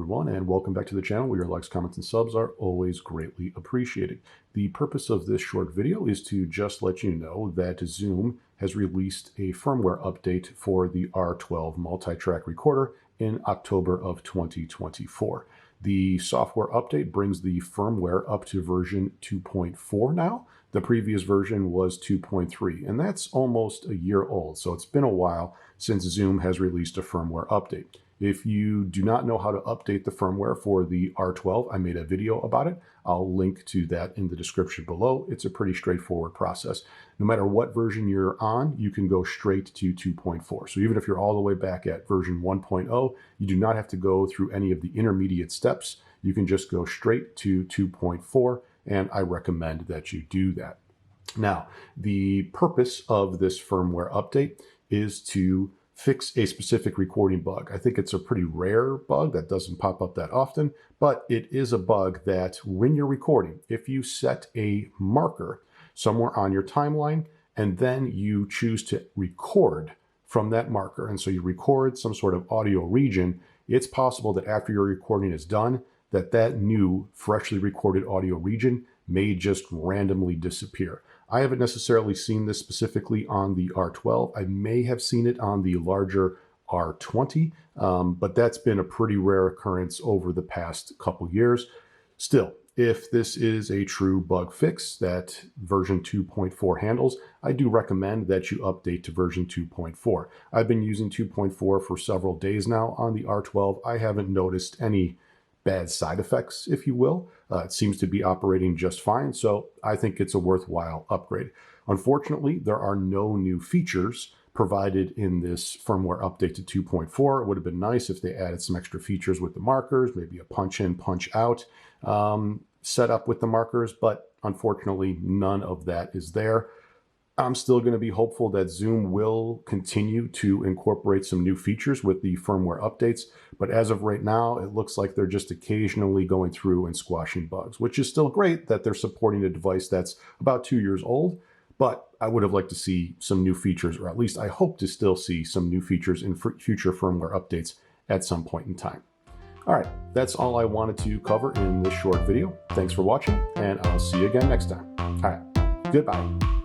everyone, and welcome back to the channel where your likes, comments, and subs are always greatly appreciated. The purpose of this short video is to just let you know that Zoom has released a firmware update for the R12 multi-track recorder in October of 2024. The software update brings the firmware up to version 2.4 now. The previous version was 2.3, and that's almost a year old, so it's been a while since Zoom has released a firmware update. If you do not know how to update the firmware for the R12, I made a video about it. I'll link to that in the description below. It's a pretty straightforward process. No matter what version you're on, you can go straight to 2.4. So even if you're all the way back at version 1.0, you do not have to go through any of the intermediate steps. You can just go straight to 2.4, and I recommend that you do that. Now, the purpose of this firmware update is to fix a specific recording bug. I think it's a pretty rare bug that doesn't pop up that often, but it is a bug that when you're recording, if you set a marker somewhere on your timeline and then you choose to record from that marker, and so you record some sort of audio region, it's possible that after your recording is done, that new freshly recorded audio region may just randomly disappear. I haven't necessarily seen this specifically on the R12. I may have seen it on the larger R20, but that's been a pretty rare occurrence over the past couple years. Still, if this is a true bug fix that version 2.4 handles, I do recommend that you update to version 2.4. I've been using 2.4 for several days now on the R12. I haven't noticed any bad side effects, if you will. It seems to be operating just fine, so I think it's a worthwhile upgrade. Unfortunately, there are no new features provided in this firmware update to 2.4. It would have been nice if they added some extra features with the markers, maybe a punch in, punch out setup with the markers, but unfortunately, none of that is there. I'm still going to be hopeful that Zoom will continue to incorporate some new features with the firmware updates, but as of right now, it looks like they're just occasionally going through and squashing bugs, which is still great that they're supporting a device that's about 2 years old, but I would have liked to see some new features, or at least I hope to still see some new features in future firmware updates at some point in time. All right, that's all I wanted to cover in this short video. Thanks for watching, and I'll see you again next time. All right, goodbye.